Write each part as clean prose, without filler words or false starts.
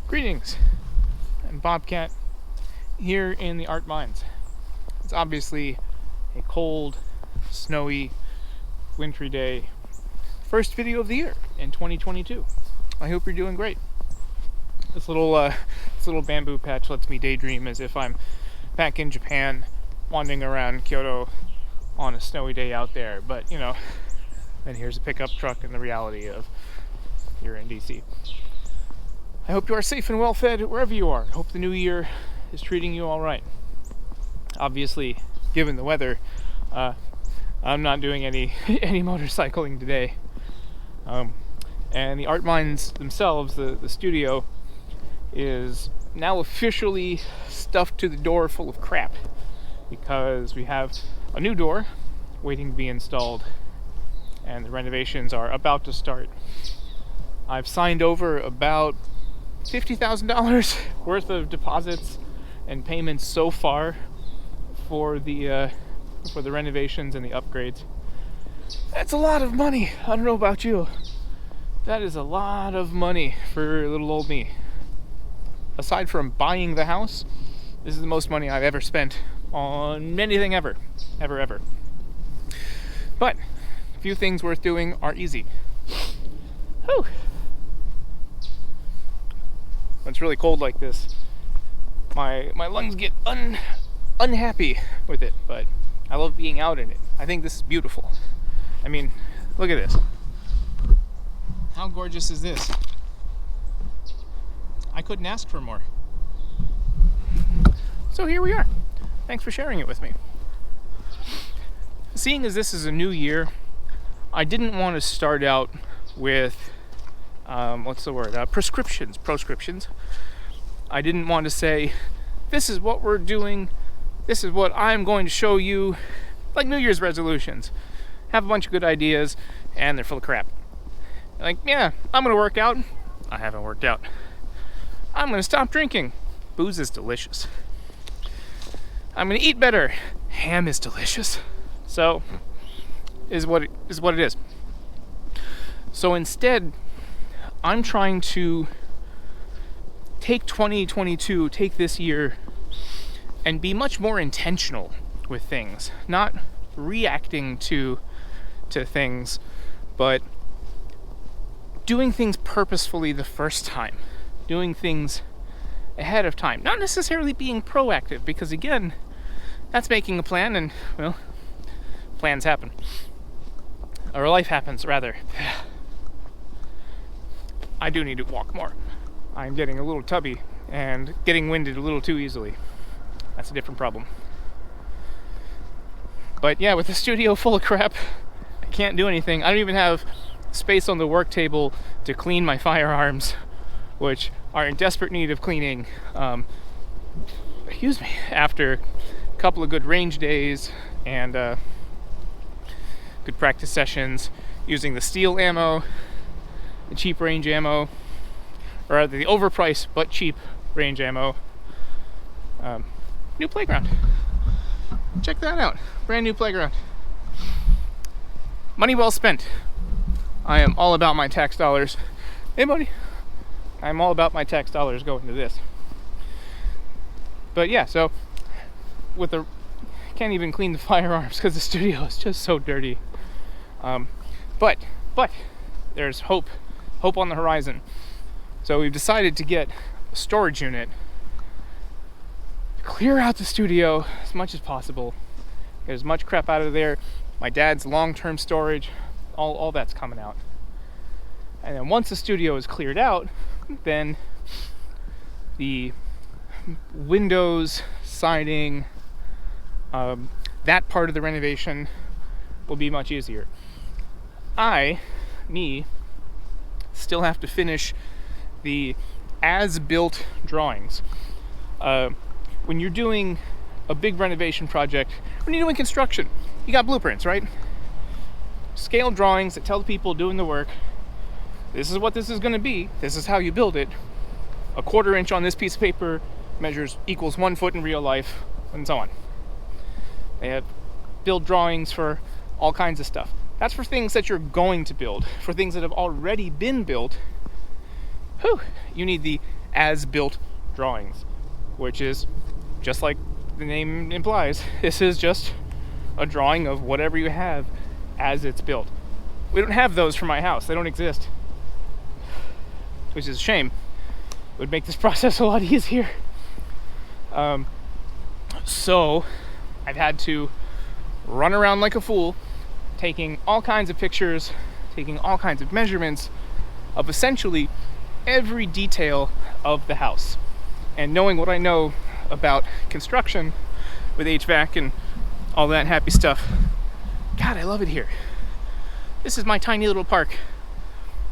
Greetings, I'm Bobcat here in the Art Mines. It's obviously a cold, snowy, wintry day. First video of the year in 2022. I hope you're doing great. This little bamboo patch lets me daydream as if I'm back in Japan, wandering around Kyoto on a snowy day out there. But you know, then here's a pickup truck and the reality of you're in DC. I hope you are safe and well fed wherever you are. I hope the new year is treating you all right. Obviously, given the weather, I'm not doing any motorcycling today. And the Art Mines themselves, the studio, is now officially stuffed to the door full of crap because we have a new door waiting to be installed and the renovations are about to start. I've signed over about $50,000 worth of deposits and payments so far for the renovations and the upgrades. That's a lot of money. I don't know about you. That is a lot of money for little old me. Aside from buying the house, this is the most money I've ever spent on anything ever. But a few things worth doing are easy. Whew. When it's really cold like this, my lungs get unhappy with it, but I love being out in it. I think this is beautiful. I mean, look at this. How gorgeous is this? I couldn't ask for more. So here we are. Thanks for sharing it with me. Seeing as this is a new year, I didn't want to start out with proscriptions. I didn't want to say, this is what we're doing, this is what I'm going to show you, like New Year's resolutions. Have a bunch of good ideas, and they're full of crap. Like, yeah, I'm going to work out. I haven't worked out. I'm going to stop drinking. Booze is delicious. I'm going to eat better. Ham is delicious. So, is what it is. So instead, I'm trying to take 2022, take this year, and be much more intentional with things. Not reacting to things, but doing things purposefully the first time. Doing things ahead of time. Not necessarily being proactive, because again, that's making a plan and, well, plans happen. Or life happens, rather. I do need to walk more. I'm getting a little tubby and getting winded a little too easily. That's a different problem. But yeah, with the studio full of crap, I can't do anything. I don't even have space on the work table to clean my firearms, which are in desperate need of cleaning. After a couple of good range days and good practice sessions using the steel ammo, the cheap range ammo, or rather the overpriced but cheap range ammo. New playground. Check that out. Brand new playground. Money well spent. I am all about my tax dollars. Hey buddy. I'm all about my tax dollars going to this. But yeah, so can't even clean the firearms because the studio is just so dirty. But there's hope on the horizon. So we've decided to get a storage unit, clear out the studio as much as possible, get as much crap out of there. My dad's long-term storage, all that's coming out. And then once the studio is cleared out, then the windows, siding, that part of the renovation will be much easier. Me, still have to finish the as-built drawings. When you're doing a big renovation project, when you're doing construction, you got blueprints, right? Scale drawings that tell the people doing the work, this is what this is going to be, this is how you build it. A 1/4 inch on this piece of paper equals 1 foot in real life, and so on. They have build drawings for all kinds of stuff. That's for things that you're going to build. For things that have already been built, you need the as-built drawings, which is just like the name implies. This is just a drawing of whatever you have as it's built. We don't have those for my house. They don't exist, which is a shame. It would make this process a lot easier. So I've had to run around like a fool, taking all kinds of pictures, taking all kinds of measurements of essentially every detail of the house. And knowing what I know about construction with HVAC and all that happy stuff, God, I love it here. This is my tiny little park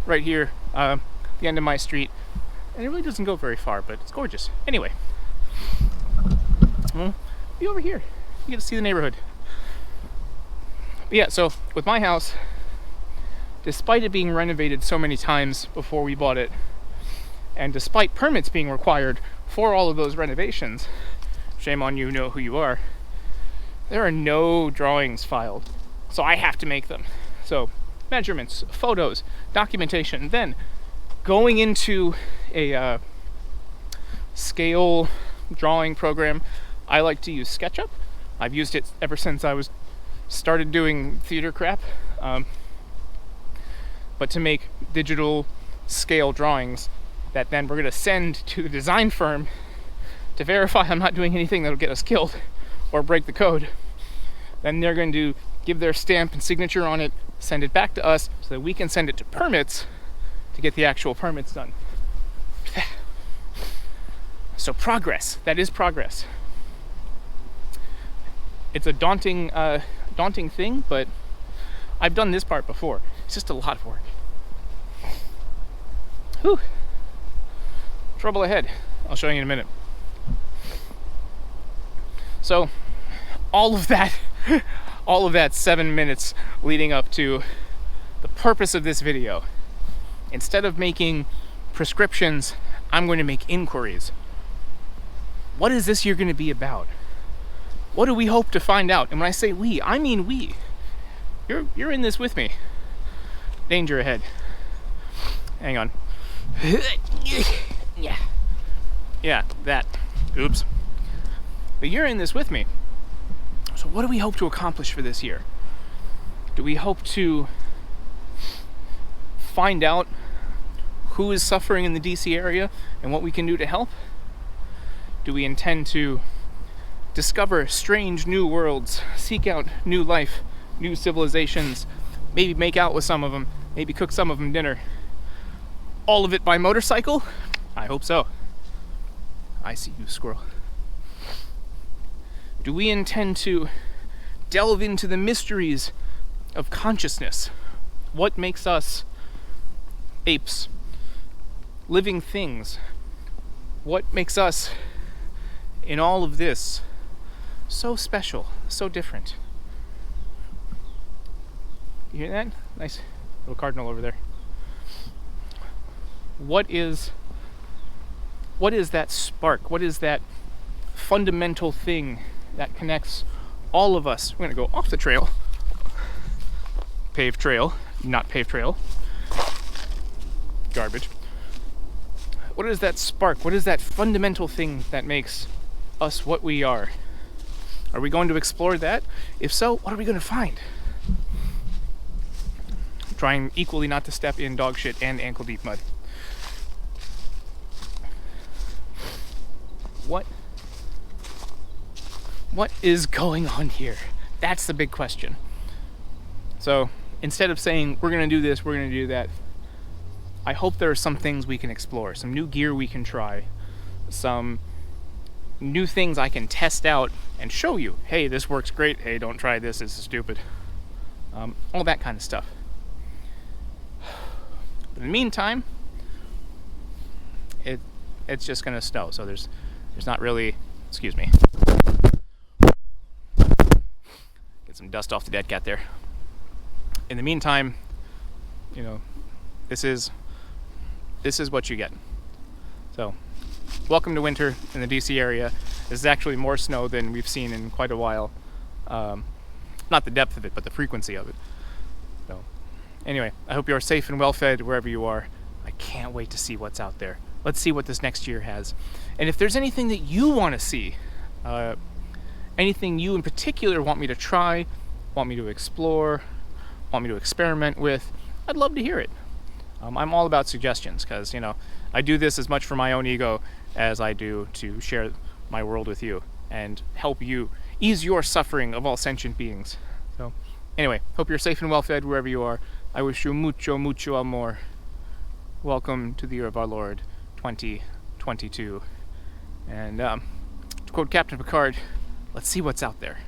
right here, the end of my street. And it really doesn't go very far, but it's gorgeous. Anyway, be over here. You get to see the neighborhood. But yeah, so with my house, despite it being renovated so many times before we bought it, and despite permits being required for all of those renovations, shame on you, know who you are, there are no drawings filed. So I have to make them. So measurements, photos, documentation, then going into a scale drawing program. I like to use SketchUp. I've used it ever since I started doing theater crap. But to make digital scale drawings that then we're going to send to the design firm to verify I'm not doing anything that'll get us killed or break the code. Then they're going to give their stamp and signature on it, send it back to us so that we can send it to permits to get the actual permits done. So progress, that is progress. It's a daunting thing, but I've done this part before. It's just a lot of work. Whew. Trouble ahead. I'll show you in a minute. So, all of that 7 minutes leading up to the purpose of this video. Instead of making prescriptions, I'm going to make inquiries. What is this year going to be about? What do we hope to find out? And when I say we, I mean we. You're in this with me. Danger ahead. Hang on. Yeah, that. Oops. But you're in this with me. So what do we hope to accomplish for this year? Do we hope to find out who is suffering in the DC area and what we can do to help? Do we intend to discover strange new worlds, seek out new life, new civilizations, maybe make out with some of them, maybe cook some of them dinner? All of it by motorcycle? I hope so. I see you, squirrel. Do we intend to delve into the mysteries of consciousness? What makes us apes, living things? What makes us, in all of this, so special, so different? You hear that? Nice little cardinal over there. What is that spark? What is that fundamental thing that connects all of us? We're going to go off the trail. Paved trail, not paved trail. Garbage. What is that spark? What is that fundamental thing that makes us what we are? Are we going to explore that? If so, what are we going to find? I'm trying equally not to step in dog shit and ankle deep mud. What is going on here? That's the big question. So instead of saying we're going to do this, we're going to do that, I hope there are some things we can explore, some new gear we can try, some new things I can test out and show you. Hey, this works great. Hey, don't try this. This is stupid. All that kind of stuff. But in the meantime, it's just going to snow. So there's not really. Excuse me. Get some dust off the dead cat there. In the meantime, this is what you get. So, welcome to winter in the DC area. This is actually more snow than we've seen in quite a while. Not the depth of it, but the frequency of it. So, anyway, I hope you are safe and well fed wherever you are. I can't wait to see what's out there. let's see what this next year has. And if there's anything that you want to see, anything you in particular want me to try, want me to explore, want me to experiment with, I'd love to hear it. I'm all about suggestions because, I do this as much for my own ego as I do to share my world with you and help you ease your suffering of all sentient beings. So, anyway, hope you're safe and well fed wherever you are. I wish you mucho, mucho amor. Welcome to the year of our Lord, 2022. And to quote Captain Picard, let's see what's out there.